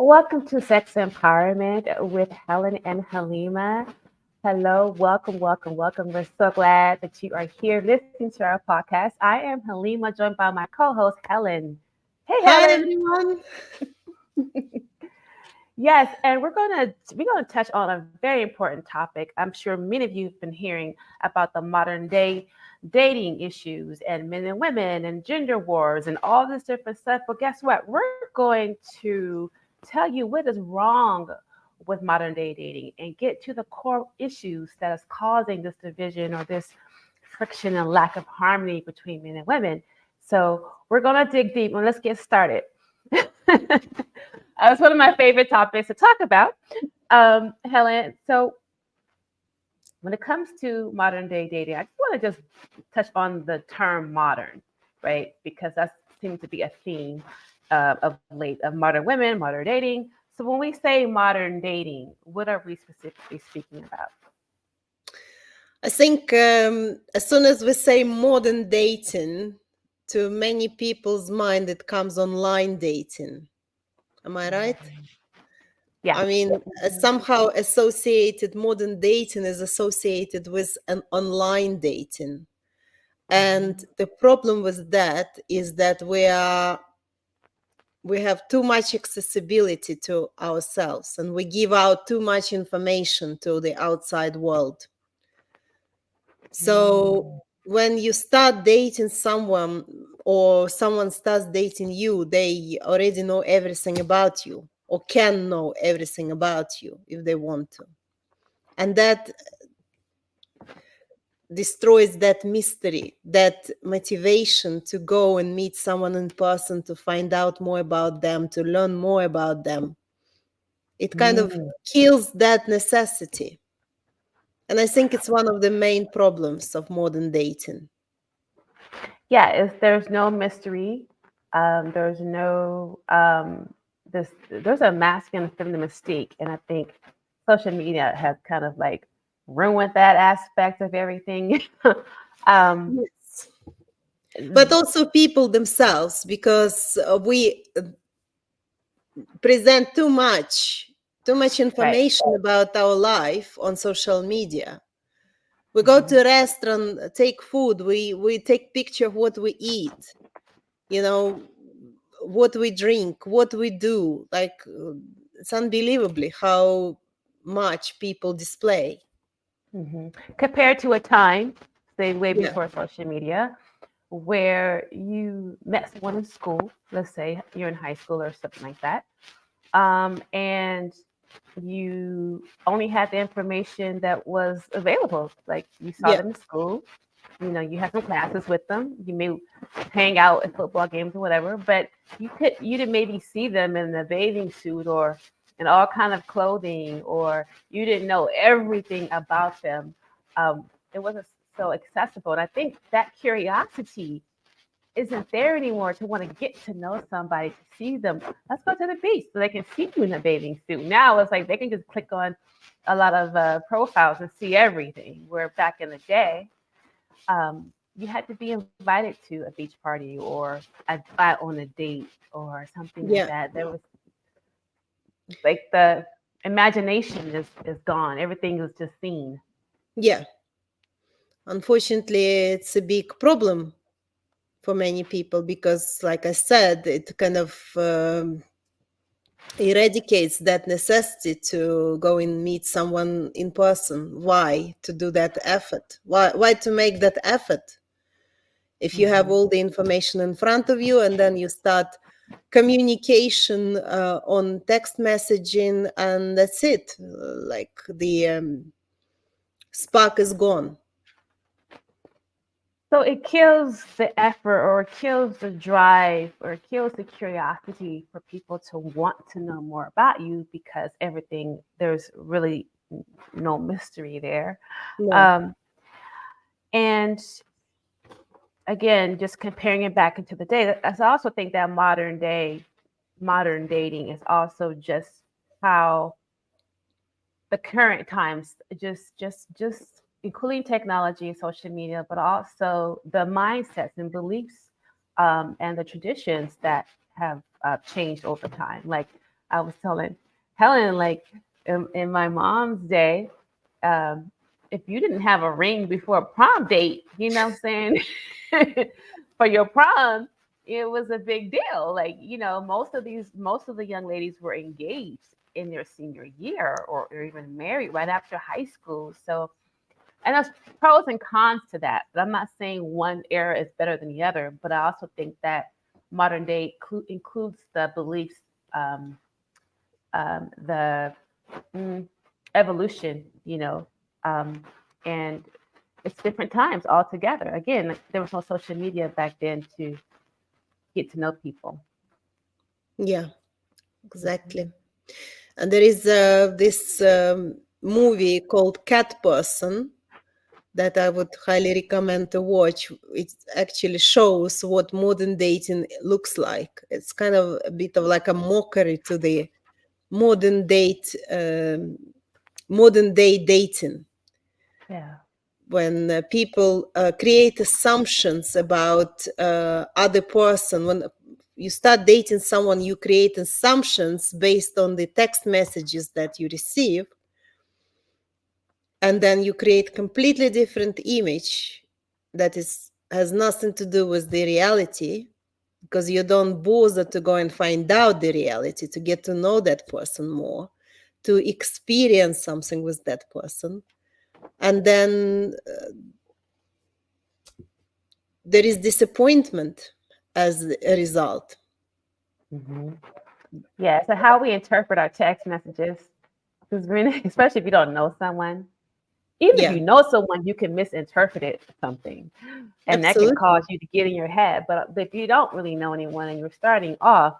Welcome to Sex Empowerment with Helen and Halima. Hello, welcome. We're so glad that you are here listening to our podcast. I am Halima, joined by my co-host Helen. Hey, Hi Helen. everyone. Yes, and we're gonna touch on a very important topic. I'm sure many of you have been hearing about the modern day dating issues and men and women and gender wars and all this different stuff. But guess what? We're going to tell you what is wrong with modern day dating and get to the core issues that is causing this division or this friction and lack of harmony between men and women. So we're gonna dig deep and let's get started. That's one of my favorite topics to talk about, Helen. So, when it comes to modern day dating, I just want to just touch on the term modern, right? Because that seems to be a theme of late of modern women, modern dating. So, when we say modern dating, what are we specifically speaking about? I think as soon as we say modern dating, to many people's mind it comes online dating. Am I right? Yeah. I mean, somehow associated modern dating is associated with an online dating. And Mhm. the problem with that is that we have too much accessibility to ourselves and we give out too much information to the outside world. So Mm. when you start dating someone or someone starts dating you, they already know everything about you or can know everything about you if they want to. And that destroys that mystery, that motivation to go and meet someone in person, to find out more about them, to learn more about them. It kind of Mm. kills that necessity. And I think it's one of the main problems of modern dating. Yeah, there's no mystery. There's no there's a masculine and feminine mystique, and I think social media has kind of like ruined that aspect of everything. um, Yes. But also people themselves, because we present too much right. information about our life on social media. We go Mhm. to a restaurant, take food, we take picture of what we eat, you know, what we drink, what we do. Like it's unbelievably how much people display. Compared to a time, say way Yeah, before social media, where you met someone in school, let's say you're in high school or something like that, and you only had the information that was available. Like you saw yeah, them in school, you had some classes with them. You may hang out at football games or whatever, but you didn't maybe see them in a bathing suit or in all kind of clothing, or you didn't know everything about them. It wasn't so accessible. And I think that curiosity isn't there anymore to want to get to know somebody, to see them. Let's go to the beach so they can see you in a bathing suit. Now it's like they can just click on a lot of profiles and see everything. Where back in the day, you had to be invited to a beach party or on a date or something like yeah, that. There was like the imagination is gone. Everything is just seen. yeah. Unfortunately, it's a big problem for many people because, like I said, it kind of eradicates that necessity to go and meet someone in person. Why to do that effort? Why to make that effort if you have Mhm. all the information in front of you and then you start communication on text messaging and that's it? Like the spark is gone. So it kills the effort or it kills the drive or it kills the curiosity for people to want to know more about you because there's really no mystery there. No. Um, and again, just comparing it back into the day, I also think that modern dating is also just how the current times, just including technology and social media, but also the mindsets and beliefs and the traditions that have changed over time. Like I was telling Helen, like in my mom's day, um, if you didn't have a ring before a prom date, you know what I'm saying, for your prom, it was a big deal. Like, most of the young ladies were engaged in their senior year or even married right after high school. So, and there's pros and cons to that. But I'm not saying one era is better than the other. But I also think that modern day includes the beliefs, um, the evolution, um, and it's different times altogether. Again, there was no social media back then to get to know people. Yeah, Mhm. exactly. And there is this movie called Cat Person that I would highly recommend to watch. It actually shows what modern dating looks like. It's kind of a bit of like a mockery to the modern date, modern day dating, Yeah. when people create assumptions about other person. When you start dating someone, you create assumptions based on the text messages that you receive, and then you create completely different image that is has nothing to do with the reality, because you don't bother to go and find out the reality, to get to know that person more, to experience something with that person. And then there is disappointment as a result. Hmm. Yeah. So how we interpret our text messages, because especially if you don't know someone, even if Yeah, you know someone, you can misinterpret it something, and that can cause absolutely. you to get in your head. But if you don't really know anyone and you're starting off,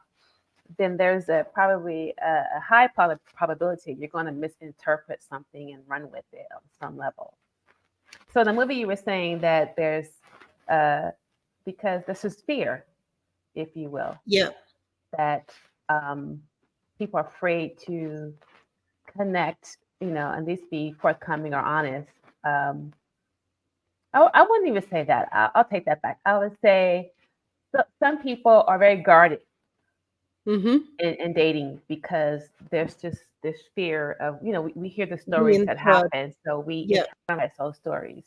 then there's probably a high probability you're going to misinterpret something and run with it on some level. So in the movie, you were saying that there's uh, because this is fear, if you will, Yeah, that um, people are afraid to connect, and at least be forthcoming or honest. Um, I wouldn't even say that. I'll take that back. I would say some people are very guarded mm-hmm. in dating because there's just this fear of, we hear the stories Being that hurt. happen, so we Yeah. internalize those stories.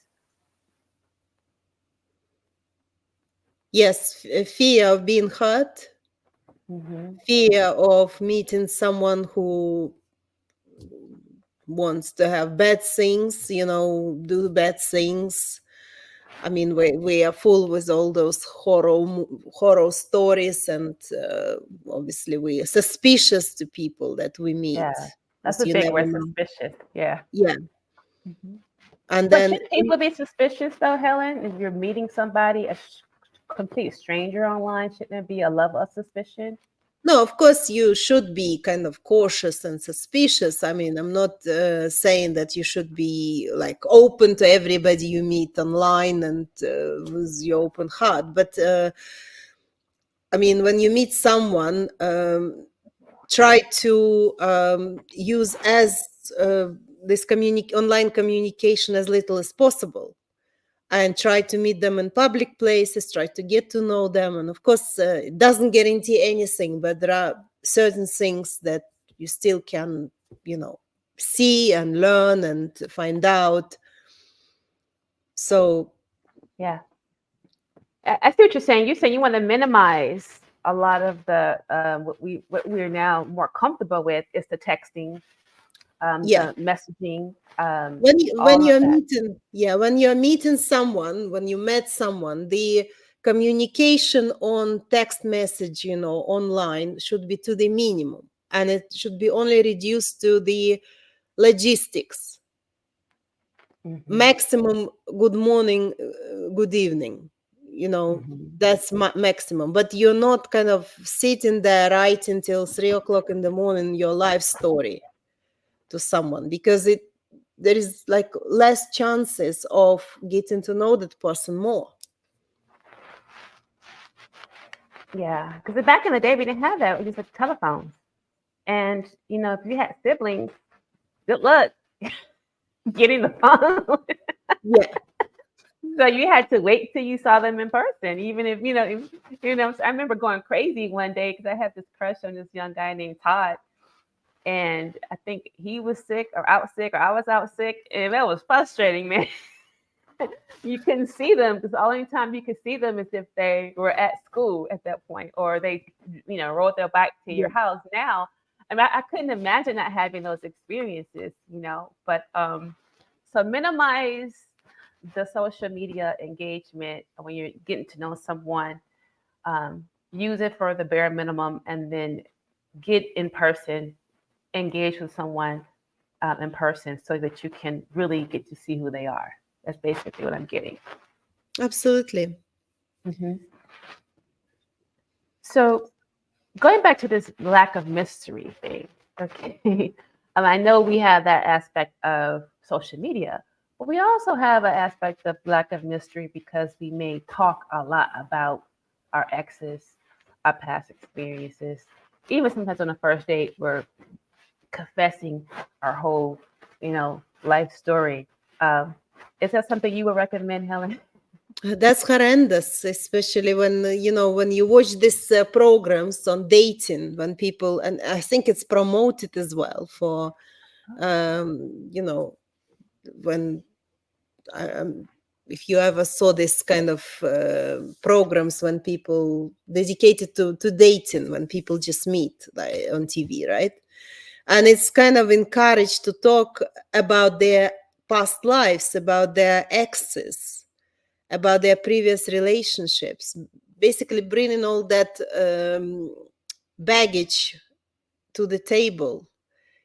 Yes, fear of being hurt, Hmm. fear of meeting someone who wants to have bad things, do bad things. I mean, we are full with all those horror stories, and obviously we are suspicious to people that we meet, Yeah, that's because a you big never word, know. suspicious. Yeah. Yeah, Hmm. and But then shouldn't people be suspicious though, Helen? If you're meeting somebody, complete stranger online, shouldn't there be a level of suspicion? no, of course you should be kind of cautious and suspicious. I mean, I'm not saying that you should be like open to everybody you meet online and with your open heart, but I mean, when you meet someone, try to use as this online communication as little as possible, and try to meet them in public places, try to get to know them. And of course, it doesn't guarantee anything, but there are certain things that you still can, you know, see and learn and find out. So, Yeah. I see what you're saying. You're saying you want to minimize a lot of the what we're now more comfortable with is the texting, yeah. the messaging, When all of you're that. meeting, yeah, when you're meeting someone, when you met someone, the communication on text message, online, should be to the minimum, and it should be only reduced to the logistics. Hmm. Maximum good morning, good evening, Hmm. that's maximum. But you're not kind of sitting there writing till 3 o'clock in the morning your life story to someone, because there is like less chances of getting to know that person more. Yeah, because back in the day we didn't have that. We just had telephones, and if you had siblings, good luck getting the phone. Yeah, So you had to wait till you saw them in person, even if. I remember going crazy one day because I had this crush on this young guy named Todd, and I think he was sick or out sick or I was out sick, and that was frustrating, man. You couldn't see them because the only time you could see them is if they were at school at that point or they, rode their bike to your Yeah. house. Now, I mean, I couldn't imagine not having those experiences, But so minimize the social media engagement when you're getting to know someone. Use it for the bare minimum, and then get in person, engage with someone in person, so that you can really get to see who they are. That's basically what I'm getting. Absolutely. Mhm. So going back to this lack of mystery thing, okay. I know we have that aspect of social media, but we also have an aspect of lack of mystery because we may talk a lot about our exes, our past experiences. Even sometimes on a first date, we're confessing our whole, life story. Um, is that something you would recommend, Helen? That's horrendous, especially when when you watch these programs on dating, when people, and I think it's promoted as well for when um, if you ever saw this kind of programs when people dedicated to dating, when people just meet like on TV, right? And it's kind of encouraged to talk about their past lives, about their exes, about their previous relationships, basically bringing all that baggage to the table.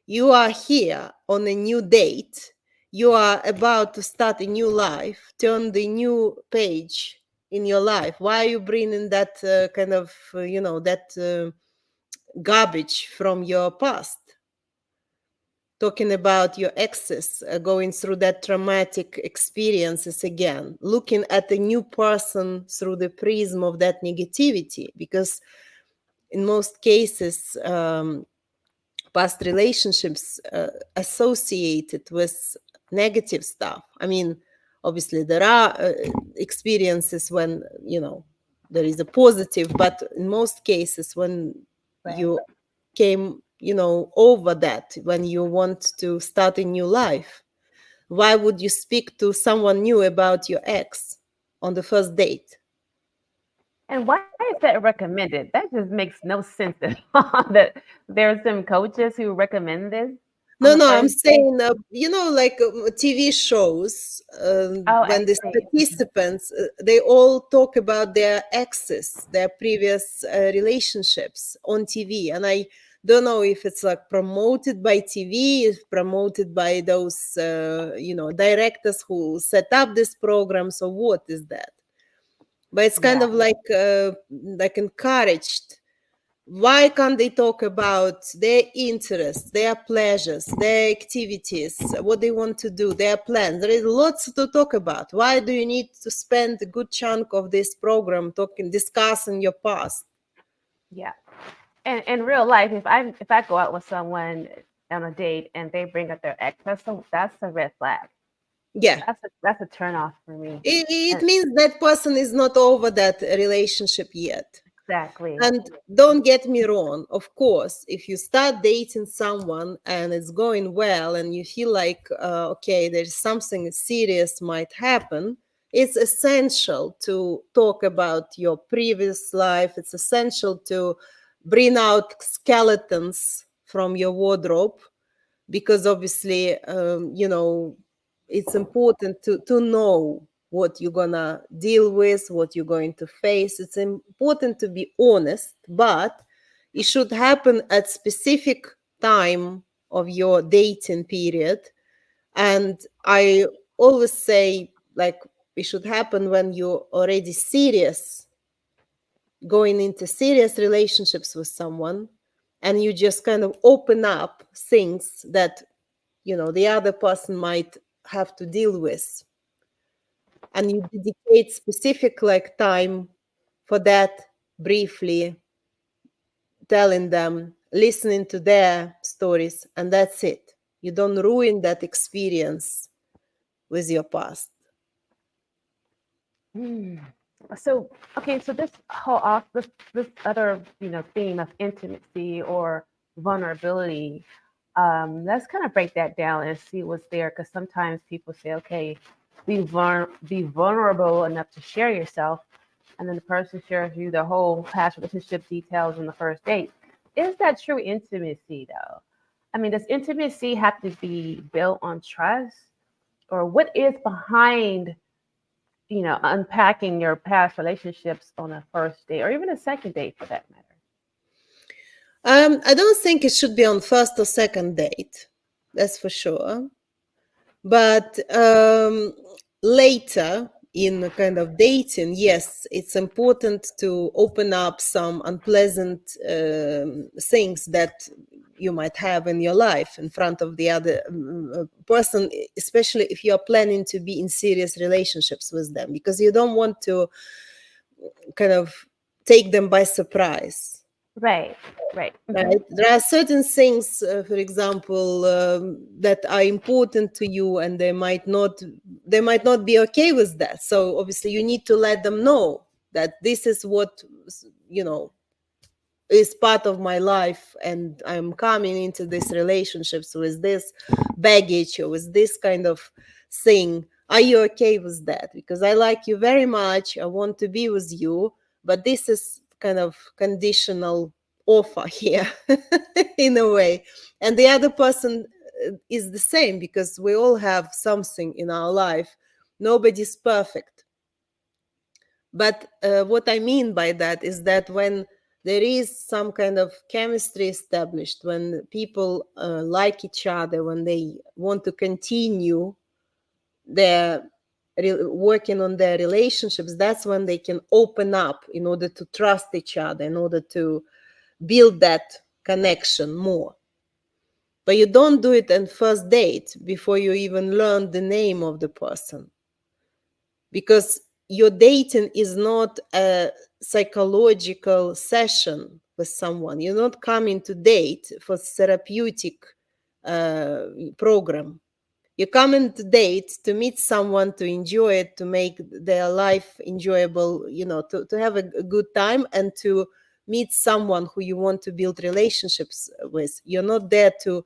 You are here on a new date. You are about to start a new life, turn the new page in your life. Why are you bringing that kind of, that garbage from your past? Talking about your exes, going through that traumatic experiences again, looking at a new person through the prism of that negativity, because in most cases, past relationships associated with negative stuff. I mean, obviously there are experiences when there is a positive, but in most cases when Right. you came over that, when you want to start a new life, why would you speak to someone new about your ex on the first date? And why is that recommended? That just makes no sense at all. That there's some coaches who recommend this on No, the no, I'm first day. saying, like TV shows, Oh, I when the see. participants, they all talk about their exes, their previous relationships on TV. And I don't know if it's like promoted by TV, if promoted by those, directors who set up these programs, or what is that? But it's kind Yeah. of like encouraged. Why can't they talk about their interests, their pleasures, their activities, what they want to do, their plans? There is lots to talk about. Why do you need to spend a good chunk of this program discussing your past? Yeah. And in real life, if I go out with someone on a date and they bring up their ex, that's a red flag. Yeah. That's a turn off for me. It And means that person is not over that relationship yet. exactly. And don't get me wrong, of course, if you start dating someone and it's going well and you feel like, okay, there's something serious might happen, it's essential to talk about your previous life. It's essential to bring out skeletons from your wardrobe, because obviously, it's important to know what you're gonna deal with, what you're going to face. It's important to be honest, but it should happen at specific time of your dating period. And I always say, like, it should happen when you're already serious, going into serious relationships with someone, and you just kind of open up things that the other person might have to deal with, and you dedicate specific like time for that, briefly telling them, listening to their stories, and that's it. You don't ruin that experience with your past. Hmm. So okay, so this whole this other theme of intimacy or vulnerability. Let's kind of break that down and see what's there, because sometimes people say, okay, be vulnerable enough to share yourself, and then the person shares you the whole past relationship details on the first date. Is that true intimacy, though? I mean, does intimacy have to be built on trust, or what is behind, unpacking your past relationships on a first date or even a second date for that matter? I don't think it should be on first or second date. That's for sure. But later in a kind of dating, yes, it's important to open up some unpleasant things that you might have in your life in front of the other person, especially if you're planning to be in serious relationships with them, because you don't want to kind of take them by surprise. Right, right. Right. There are certain things, for example, that are important to you, and they might not be okay with that. So obviously, you need to let them know that this is what is part of my life, and I'm coming into these relationships with this baggage or with this kind of thing. Are you okay with that? Because I like you very much. I want to be with you, but this is kind of conditional offer here in a way. And the other person is the same, because we all have something in our life. Nobody's perfect. But what I mean by that is that when there is some kind of chemistry established, when people like each other, when they want to continue their working on their relationships, that's when they can open up in order to trust each other, in order to build that connection more. But you don't do it on first date before you even learn the name of the person, because your dating is not a psychological session with someone. You're not coming to date for therapeutic program. You're coming to date to meet someone, to enjoy it, to make their life enjoyable, to have a good time, and to meet someone who you want to build relationships with. You're not there to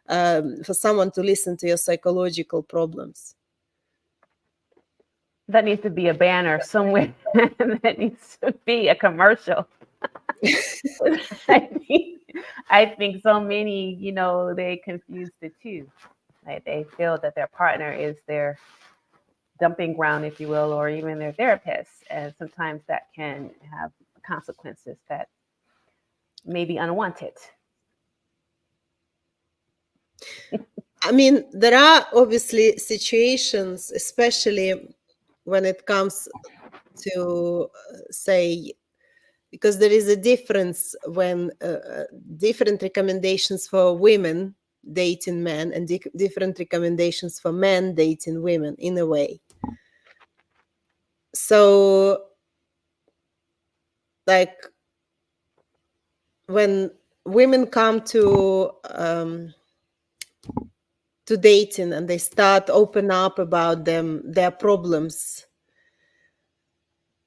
for someone to listen to your psychological problems. That needs to be a banner somewhere. That needs to be a commercial. I think so many, they confuse the two. Like they feel that their partner is their dumping ground, if you will, or even their therapist. And sometimes that can have consequences that may be unwanted. I mean, there are obviously situations, especially when it comes to, say, because there is a difference when different recommendations for women dating men and different recommendations for men dating women, in a way. So, like, when women come to dating and they start open up about their problems,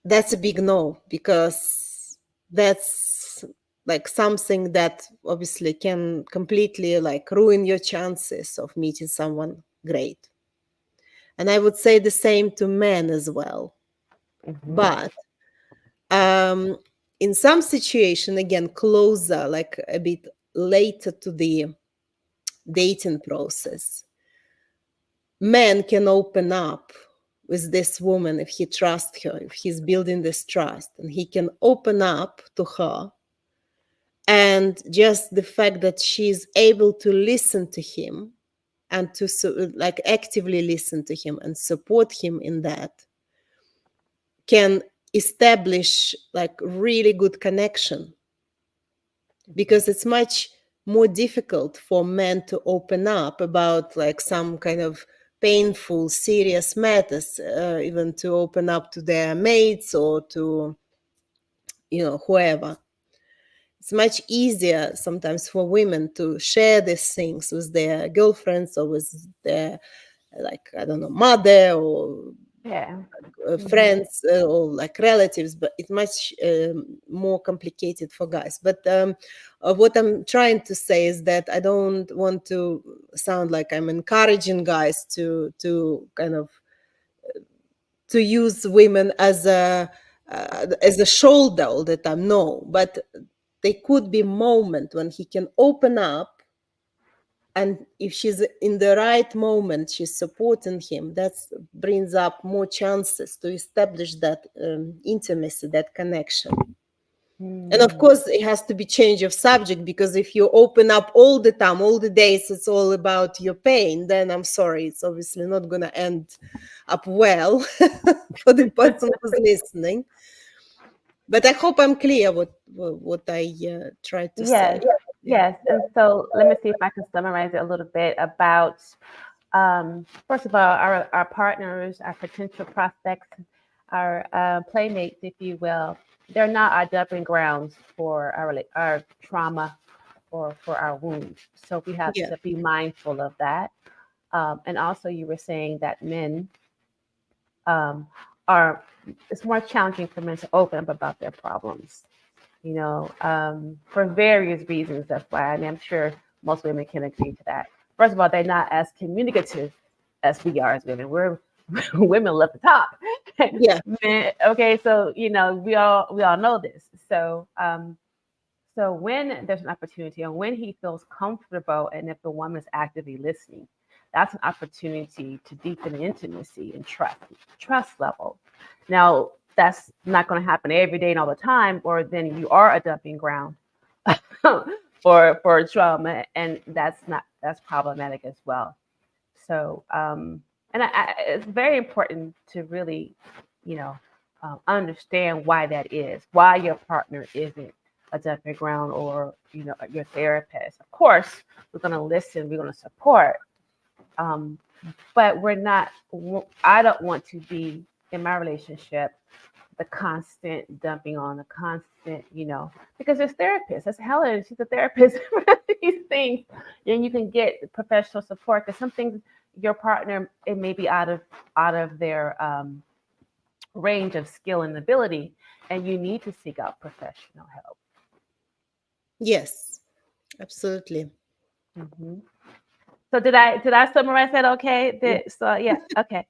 that's a big no, because that's like something that obviously can completely like ruin your chances of meeting someone great. And I would say the same to men as well. Mm-hmm. But in some situation, again, closer, like a bit later to the dating process, man can open up with this woman if he trusts her, if he's building this trust, and he can open up to her. And just the fact that she's able to listen to him and to like actively listen to him and support him in that can establish like really good connection, because it's much more difficult for men to open up about like some kind of painful, serious matters, even to open up to their mates or to, whoever. It's much easier sometimes for women to share these things with their girlfriends or with their, like, I don't know, mother or Yeah. Mhm. friends or like relatives, but it's much more complicated for guys. But what I'm trying to say is that I don't want to sound like I'm encouraging guys to kind of to use women as a shoulder all the time. No, but there could be a moment when he can open up, and if she's in the right moment, she's supporting him. That brings up more chances to establish that intimacy, that connection. And of Mhm. course, it has to be change of subject, because if you open up all the time, all the days, it's all about your pain, then I'm sorry, it's obviously not going to end up well for the person who's listening. But I hope I'm clear what I tried to say. Yes, Yeah. yes. And so let me see if I can summarize it a little bit about, first of all, our partners, our potential prospects, our playmates, if you will. They're not our dumping grounds for our trauma or for our wounds. So we have Yeah. to be mindful of that. And also, you were saying that men um, are, it's more challenging for men to open up about their problems, for various reasons. That's why, I mean, I'm sure most women can agree to that. First of all, they're not as communicative as we are as women. We're women love to talk. Yeah. Men, okay, so we all know this. So when there's an opportunity and when he feels comfortable, and if the woman is actively listening, that's an opportunity to deepen intimacy and trust level. Now, that's not going to happen every day and all the time, or then you are a dumping ground for trauma, and that's problematic as well. So, it's very important to really, you know, understand why that is, why your partner isn't a dumping ground, or your therapist. Of course, we're going to listen, we're going to support, um, but we're not. I don't want to be in my relationship the constant dumping on, the constant, because there's therapists. That's Helen. She's a therapist for these things. And you can get professional support, because some things your partner, it may be out of their range of skill and ability, and you need to seek out professional help. Yes. Absolutely. Hmm. So did I summarize that okay? So yeah, okay.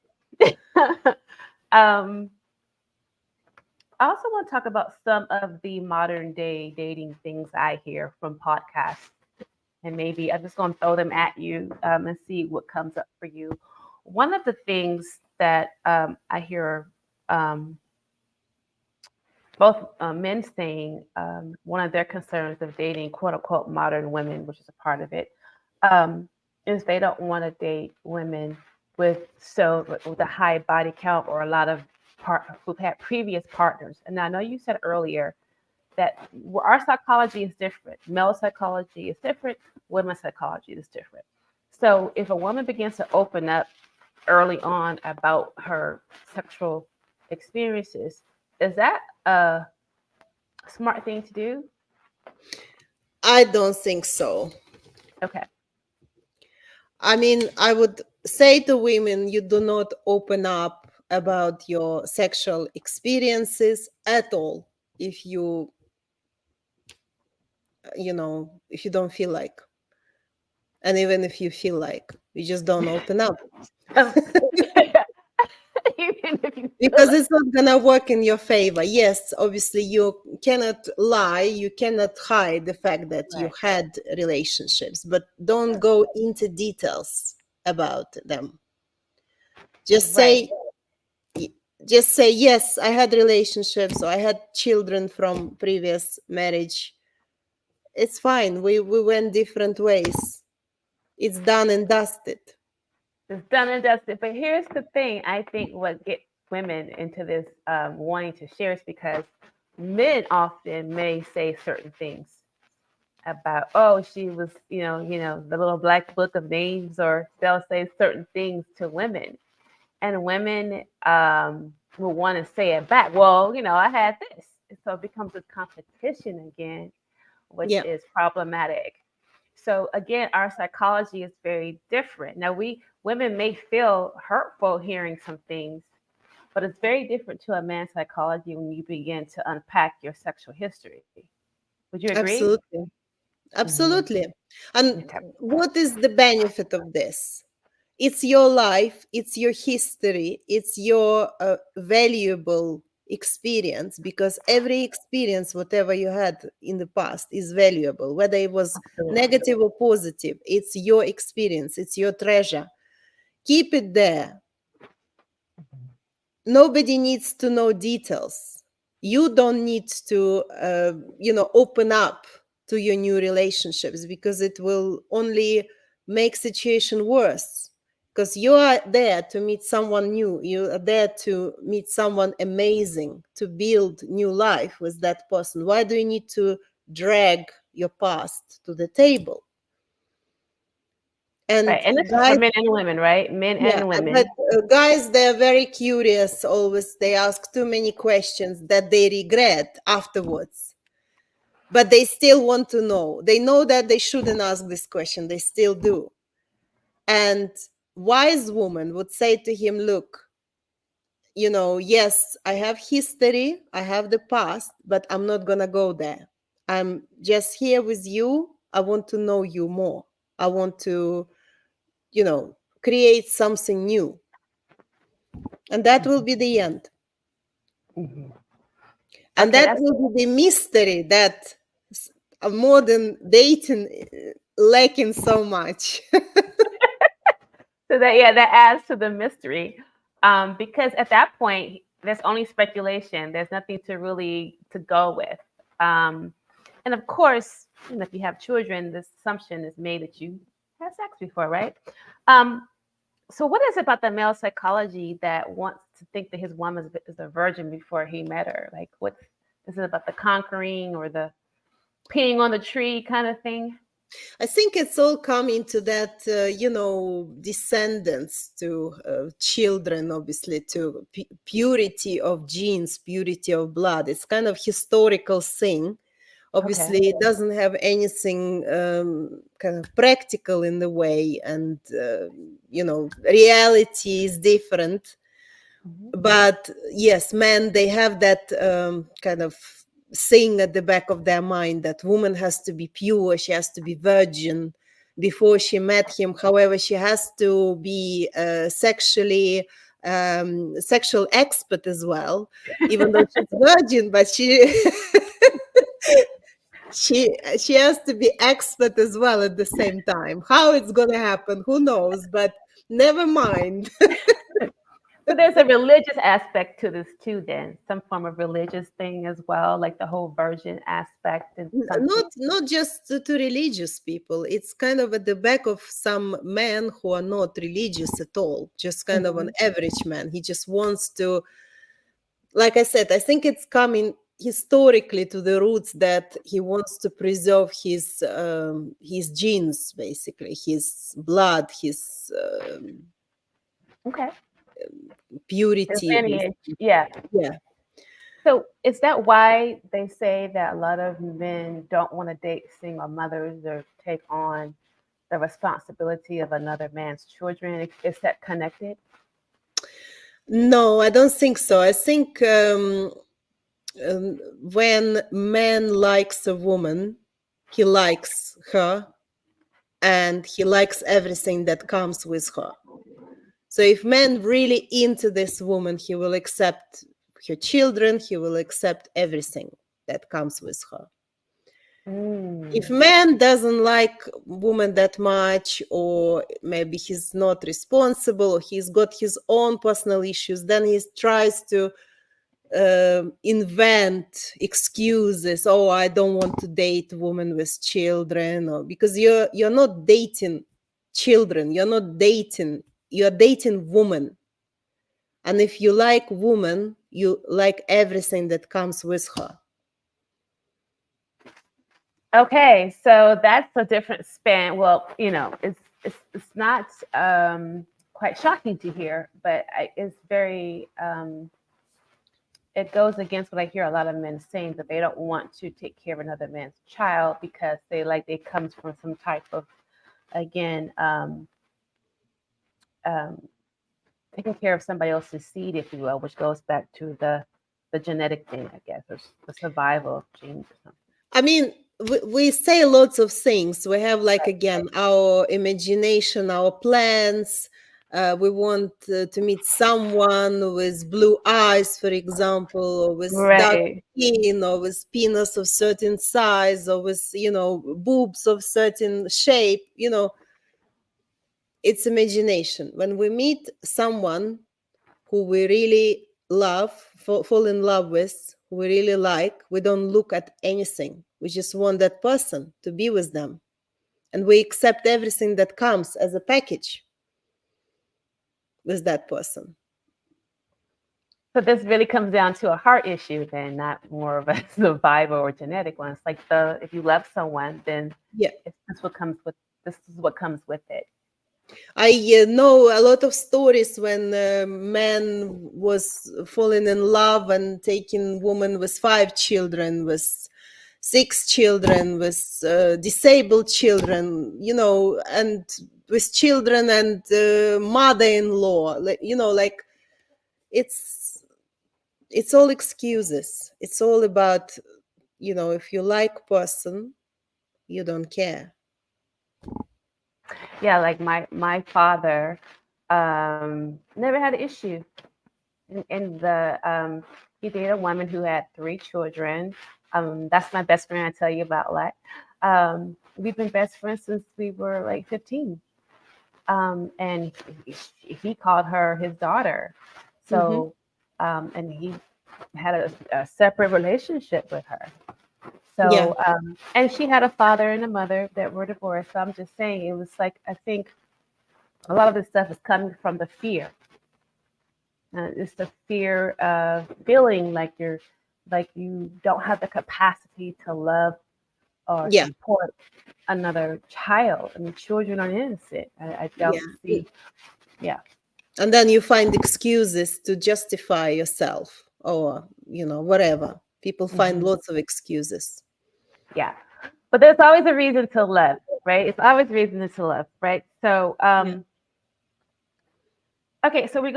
um, I also want to talk about some of the modern day dating things I hear from podcasts, and maybe I'm just going to throw them at you, and see what comes up for you. One of the things that I hear, um, both men saying, one of their concerns of dating "quote unquote" modern women, which is a part of it, um, is they don't want to date women with a high body count, or a lot of who've had previous partners. And I know you said earlier that our psychology is different. Male psychology is different. Women's psychology is different. So if a woman begins to open up early on about her sexual experiences, is that a smart thing to do? I don't think so. Okay. I mean, I would say to women, you do not open up about your sexual experiences at all if if you don't feel like. And even if you feel like, you just don't open up. Even if you feel Because like, it's not gonna work in your favor. Yes, obviously you cannot lie, you cannot hide the fact that you right, had relationships, but don't go into details about them. Just right. say just say yes, I had relationships, or I had children from previous marriage. It's fine. We went different ways. It's done and dusted. It's done and dusted. But here's the thing: I think what gets women into this, wanting to share, is because men often may say certain things about, oh, she was, the little black book of names, or they'll say certain things to women, and women will want to say it back. Well, I had this. So it becomes a competition again, which Yeah. is problematic. So again, our psychology is very different. Now, we women may feel hurtful hearing some things, but it's very different to a man's psychology when you begin to unpack your sexual history. Would you agree? Absolutely. Hmm. Absolutely. And Okay. what is the benefit of this? It's your life, it's your history, it's your valuable experience, because every experience, whatever you had in the past, is valuable, whether it was Absolutely. negative or positive. It's your experience, it's your treasure. Keep it there. Nobody needs to know details. You don't need to open up to your new relationships, because it will only make situation worse, because you are there to meet someone new, you are there to meet someone amazing, to build new life with that person. Why do you need to drag your past to the table? Right. And And this is for guys, men and women, right? Men yeah, and but women. guys, they're very curious always. They ask too many questions that they regret afterwards. But they still want to know. They know that they shouldn't ask this question. They still do. And wise woman would say to him, look, yes, I have history, I have the past, but I'm not going to go there. I'm just here with you. I want to know you more. I want to, create something new. And that will be the end. Hmm. And Okay, that that's will be the mystery that a modern dating lacking so much. so that, yeah, that adds to the mystery. Because at that point, there's only speculation. There's nothing to really to go with. Um, and of course, if you have children, this assumption is made that you had sex before, right? Um, so what is it about the male psychology that wants to think that his woman is a virgin before he met her? Like, what is it about the conquering or the peeing on the tree kind of thing? I think it's all coming to that, descendants, to children, obviously, to purity of genes, purity of blood. It's kind of historical thing. Okay. Obviously, it doesn't have anything kind of practical in the way, and reality is different. Mhm. But yes, men, they have that kind of thing at the back of their mind, that woman has to be pure, she has to be virgin before she met him. However, she has to be sexual expert as well, even though she's virgin, but she has to be expert as well at the same time. How it's going to happen, who knows, but never mind. So there's a religious aspect to this too, then some form of religious thing as well, like the whole virgin aspect and something. Not just to religious people. It's kind of at the back of some men who are not religious at all, just kind of an Mhm. average man. He just wants to, like I said, I think it's coming historically to the roots, that he wants to preserve his genes, basically his blood, his Okay. His purity. lineage. Yeah. Yeah. So is that why they say that a lot of men don't want to date single mothers or take on the responsibility of another man's children? Is that connected? No, I don't think so. I think when man likes a woman, he likes her, and he likes everything that comes with her. So if man really into this woman, he will accept her children, he will accept everything that comes with her. If Mm. man doesn't like woman that much, or maybe he's not responsible, or he's got his own personal issues, then he tries to invent excuses. Oh, I don't want to date women with children, or because you're not dating children, you're dating woman. And if you like woman, you like everything that comes with her. Okay, so that's a different spin. Well, it's not quite shocking to hear, but it's very it goes against what I hear a lot of men saying, that they don't want to take care of another man's child because they like they comes from some type of, again, um, taking care of somebody else's seed, if you will, which goes back to the genetic thing, I guess, or the survival of genes or something. I mean, we say lots of things. We have, like, again, our imagination, our plans. We want to meet someone with blue eyes, for example, or with dark Right. skin, or with penis of certain size, or with, boobs of certain shape. It's imagination. When we meet someone who we really love, fall in love with, who we really like, we don't look at anything. We just want that person to be with them. And we accept everything that comes as a package with that person. So this really comes down to a heart issue then, not more of a survival or genetic one. It's like if you love someone, then Yeah. this is what comes with it. I know a lot of stories when man was falling in love and taking woman with 5 children, with 6 children, with disabled children, and with children and mother-in-law, like it's all excuses. It's all about, if you like person, you don't care. Yeah, like my father never had an issue. He dated a woman who had 3 children. That's my best friend. I tell you about like. We've been best friends since we were like 15. And he called her his daughter. So, and he had a separate relationship with her. Yeah. So, and she had a father and a mother that were divorced. So I'm just saying, it was like, I think a lot of this stuff is coming from the fear. It's the fear of feeling like you don't have the capacity to love or Yeah. support another child. I mean, children are innocent. I don't see. Yeah. And then you find excuses to justify yourself, or whatever. People find lots of excuses. Yeah. But there's always a reason to love, right? It's always reason to love, right? So, okay, so we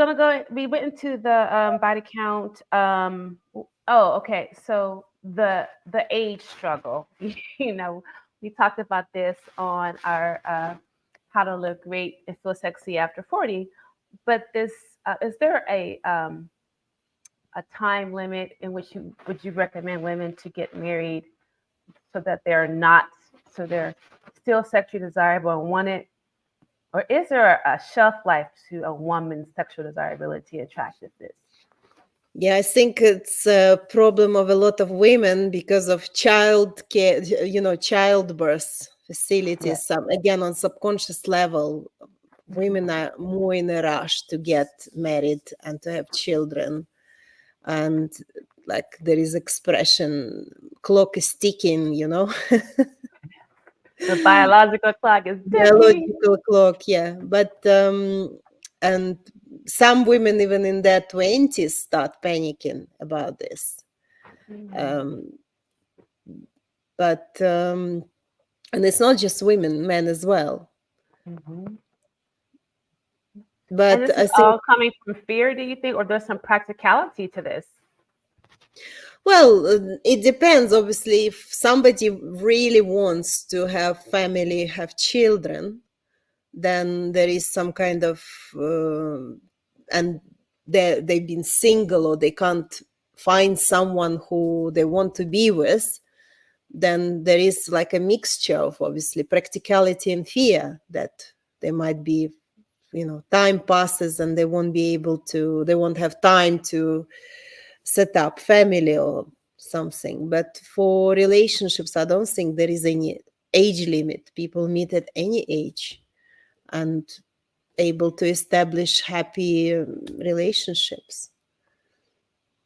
went into the body count. Okay. So the age struggle, we talked about this on our how to look great and feel sexy after 40. But is there a time limit in which would you recommend women to get married so that they're still sexually desirable and wanted? Or is there a shelf life to a woman's sexual desirability, attractiveness? Yeah, I think it's a problem of a lot of women because of child care, childbirth Yeah. facilities. Again, on subconscious level, women are more in a rush to get married and to have children. And like there is expression, clock is ticking, The biological clock is ticking. biological clock, yeah. But and some women even in their 20s start panicking about this. um but and it's not just women, men as well. Mhm. And But this I is think, all coming from fear, do you think, or there's some practicality to this? well, it depends. Obviously, if somebody really wants to have family, have children, then there is some kind of and they've been single, or they can't find someone who they want to be with, then there is like a mixture of obviously practicality and fear that they might be, time passes and they won't have time to set up family or something. But for relationships, I don't think there is any age limit. People meet at any age and able to establish happy relationships.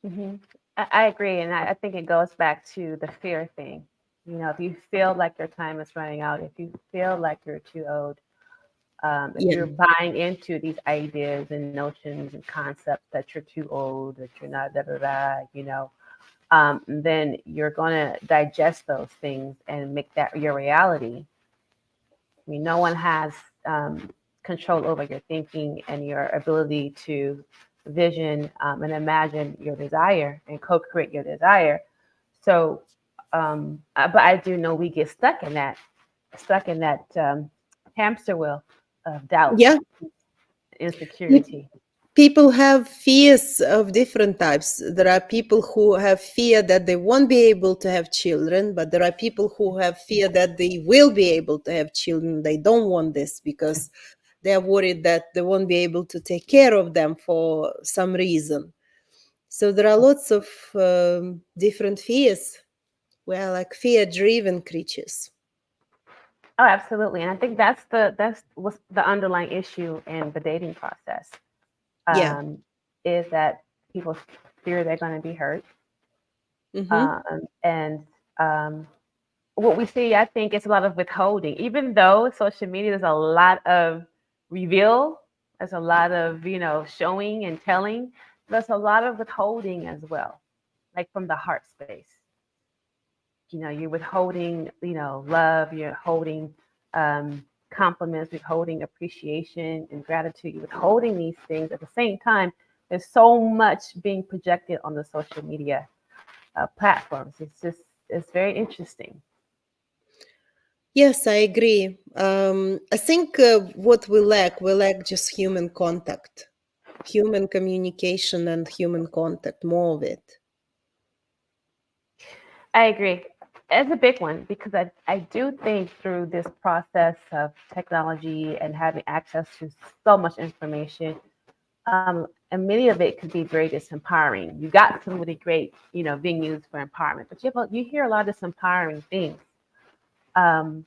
Hmm. I agree, and I think it goes back to the fear thing. If you feel like your time is running out, if you feel like you're too old, if Yeah. you're buying into these ideas and notions and concepts that you're too old, that you're not da da da, then you're going to digest those things and make that your reality. I mean, no one has control over your thinking and your ability to vision and imagine your desire and co-create your desire. So, but I do know we get stuck in that hamster wheel of doubt, Yeah. insecurity. People have fears of different types. There are people who have fear that they won't be able to have children, but there are people who have fear that they will be able to have children. They don't want this because they are worried that they won't be able to take care of them for some reason. So there are lots of different fears. We're like fear-driven creatures. Oh, absolutely. And I think that's what's the underlying issue in the dating process. Yeah. Is that people fear they're going to be hurt. Mm-hmm. And what we see, I think, is a lot of withholding. Even though social media, there's a lot of reveal, there's a lot of, showing and telling, there's a lot of withholding as well, like from the heart space. You're withholding, love, you're holding compliments, withholding appreciation and gratitude, you're withholding these things. At the same time, there's so much being projected on the social media platforms. It's very interesting. Yes, I agree. I think what we lack just human contact, human communication and human contact, more of it. I agree. It's a big one because I do think through this process of technology and having access to so much information, and many of it could be very disempowering. You got some really great, being used for empowerment, but you hear a lot of disempowering things. Um,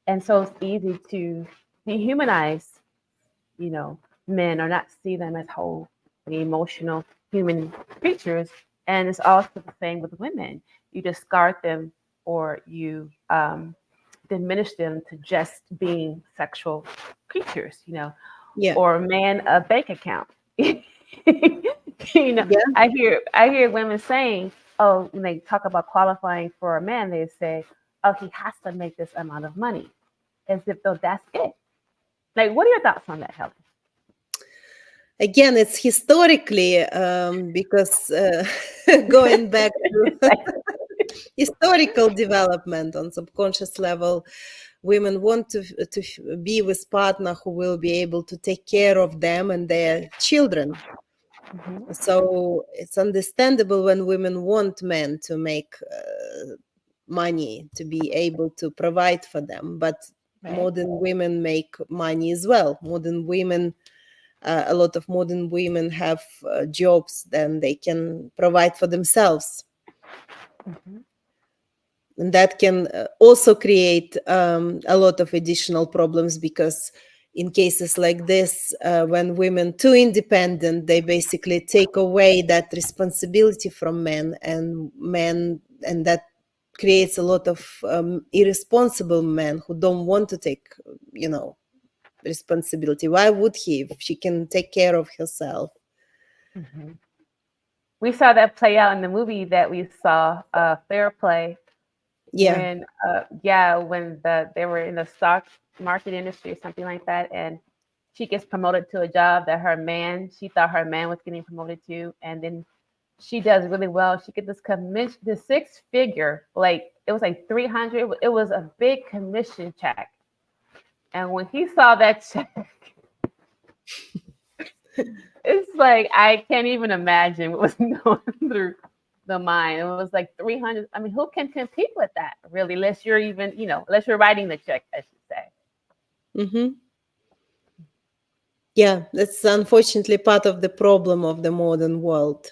and so it's easy to dehumanize, men or not see them as whole, emotional human creatures. And it's also the same with women. You discard them or you diminish them to just being sexual creatures, Yeah. or man a bank account. Yeah. I hear women saying, oh, when they talk about qualifying for a man, they say, oh, he has to make this amount of money, as if though that's it. Like, what are your thoughts on that, Helen? Again, it's historically because going back to historical development on subconscious level, women want to be with partner who will be able to take care of them and their children. Mm-hmm. So it's understandable when women want men to make money to be able to provide for them, but Right. modern women make money as well. Modern women, a lot of modern women have jobs, then they can provide for themselves. Mm-hmm. And that can also create a lot of additional problems because in cases like this, when women too independent, they basically take away that responsibility from men, and that creates a lot of irresponsible men who don't want to take, responsibility. Why would he if she can take care of herself? Mm-hmm. We saw that play out in the movie that we saw, Fair Play, Yeah. when they were in the stock market industry or something like that, and she gets promoted to a job that she thought her man was getting promoted to, and then she does really well. She gets this commission, this six figure, like it was like 300. It was a big commission check, and when he saw that check, it's like I can't even imagine what was going through the mind. It was like 300. I mean, who can compete with that, really? Unless you're even, unless you're writing the check, I should say. Mm-hmm. Yeah, that's unfortunately part of the problem of the modern world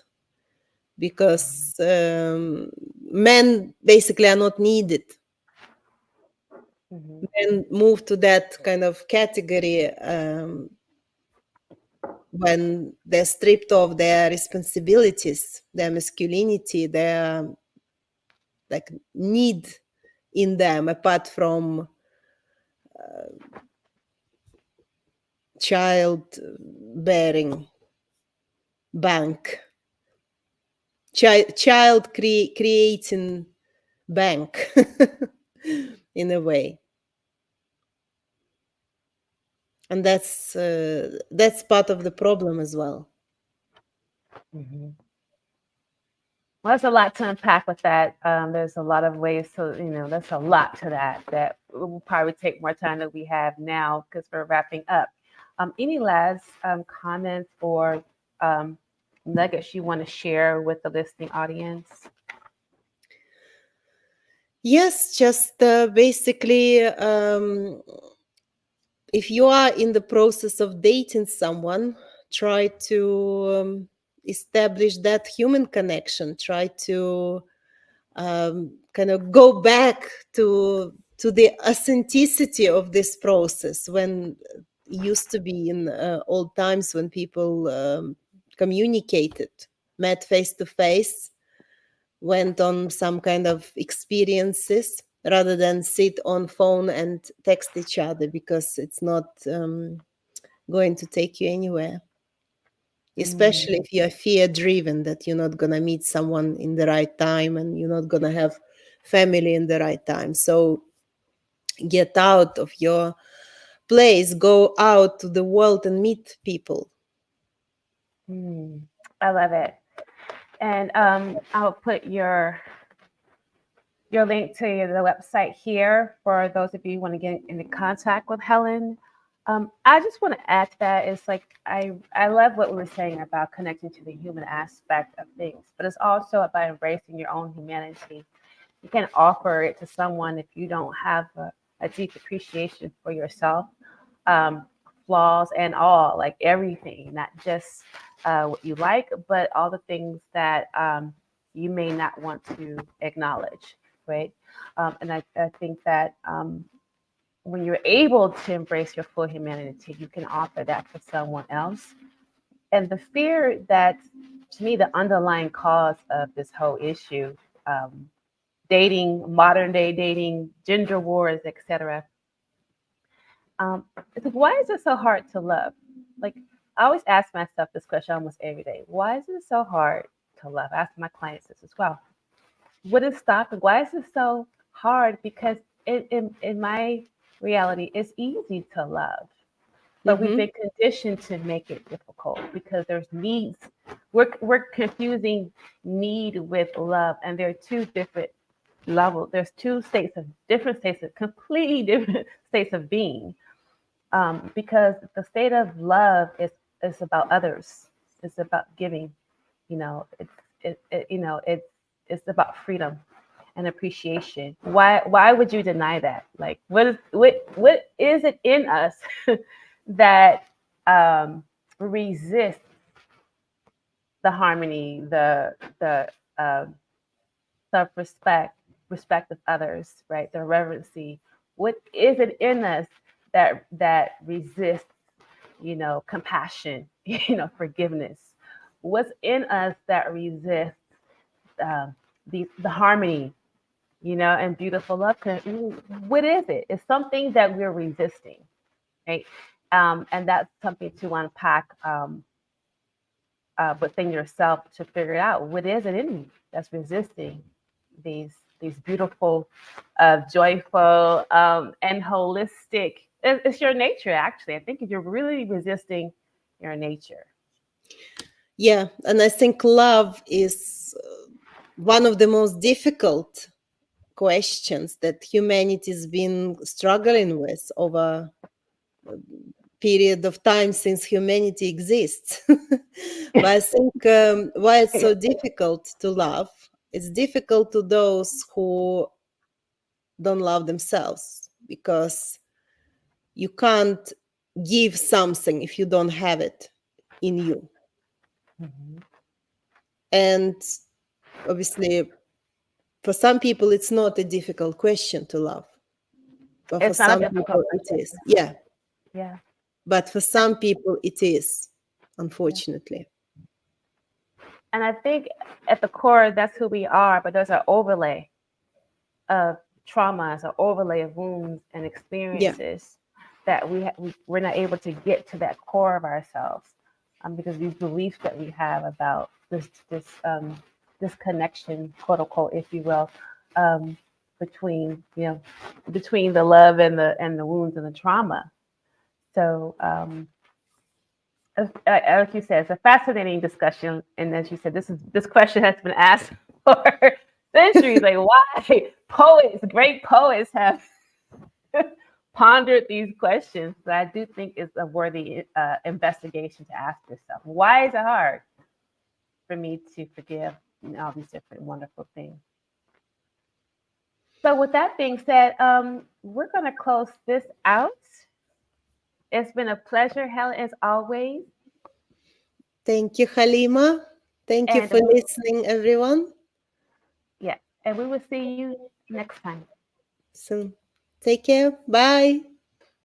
because men basically are not needed. Mm-hmm. Men move to that kind of category when they're stripped of their responsibilities, their masculinity, their like need in them, apart from childbearing bank, child creating bank in a way. And that's part of the problem as well. Mhm. Well, there's a lot to unpack with that. There's a lot of ways to, there's a lot to that will probably take more time than we have now because we're wrapping up. Any last comments or um, nuggets you want to share with the listening audience? Yes, just basically, if you are in the process of dating someone, try to establish that human connection. Try to kind of go back to the authenticity of this process when it used to be in old times when people communicated, met face to face, went on some kind of experiences rather than sit on phone and text each other because it's not going to take you anywhere, especially Mm, if you're fear driven that you're not going to meet someone in the right time and you're not going to have family in the right time. So get out of your place, go out to the world and meet people. mm, I love it. And I'll put your link to the website here for those of you who want to get into contact with Helen. I just want to add to that. It's like I love what we were saying about connecting to the human aspect of things, but it's also about embracing your own humanity. You can offer it to someone if you don't have a deep appreciation for yourself, um, flaws and all, like everything, not just what you like, but all the things that you may not want to acknowledge, right? And I think that when you're able to embrace your full humanity, you can offer that to someone else. And the fear that, to me, the underlying cause of this whole issue, um, dating, modern day dating, gender wars, etc. It's like, why is it so hard to love? Like, I always ask myself this question almost every day. Why is it so hard to love? I ask my clients this as well. What is stopping? Why is it so hard? Because in my reality, it's easy to love, but we've Hmm. been conditioned to make it difficult because there's needs. We're confusing need with love, and they're two different levels. There's two states of different states of completely different states of being. Because the state of love is about others. It's about giving. It's about freedom and appreciation. Why would you deny that? Like, what is it in us that resists the harmony, the self respect, respect of others, right? The reverency. What is it in us that resists, compassion, forgiveness? What's in us that resists the harmony, and beautiful love? What is it? It's something that we're resisting, right? And that's something to unpack within yourself to figure out what is it in me that's resisting these beautiful, joyful, and holistic. It's your nature, actually. I think if you're really resisting your nature. Yeah, and I think love is one of the most difficult questions that humanity's been struggling with over period of time since humanity exists. But I think why it's so difficult to love, it's difficult to those who don't love themselves because you can't give something if you don't have it in you. Mhm. And obviously, for some people, it's not a difficult question to love, but for It's not a some difficult people, it question. is. Yeah, Yeah. but for some people, it is, Yeah. unfortunately. And I think at the core, that's who we are, but there's an overlay of traumas, an overlay of wounds and Yeah. experiences that we're not able to get to that core of ourselves, because these beliefs that we have about this connection, quote unquote, if you will, um, between between the love and the wounds and the trauma. So, like you said, it's a fascinating discussion. And as you said, this question has been asked for centuries. Like, why poets, great poets, have pondered these questions? But I do think it's a worthy investigation to ask yourself. Why is it hard for me to forgive all these different wonderful things? So, with that being said, we're going to close this out. It's been a pleasure, Helen, as always. Thank you, Halima. Thank you And for listening, everyone. yeah, and we will see you next time. So take care. Bye.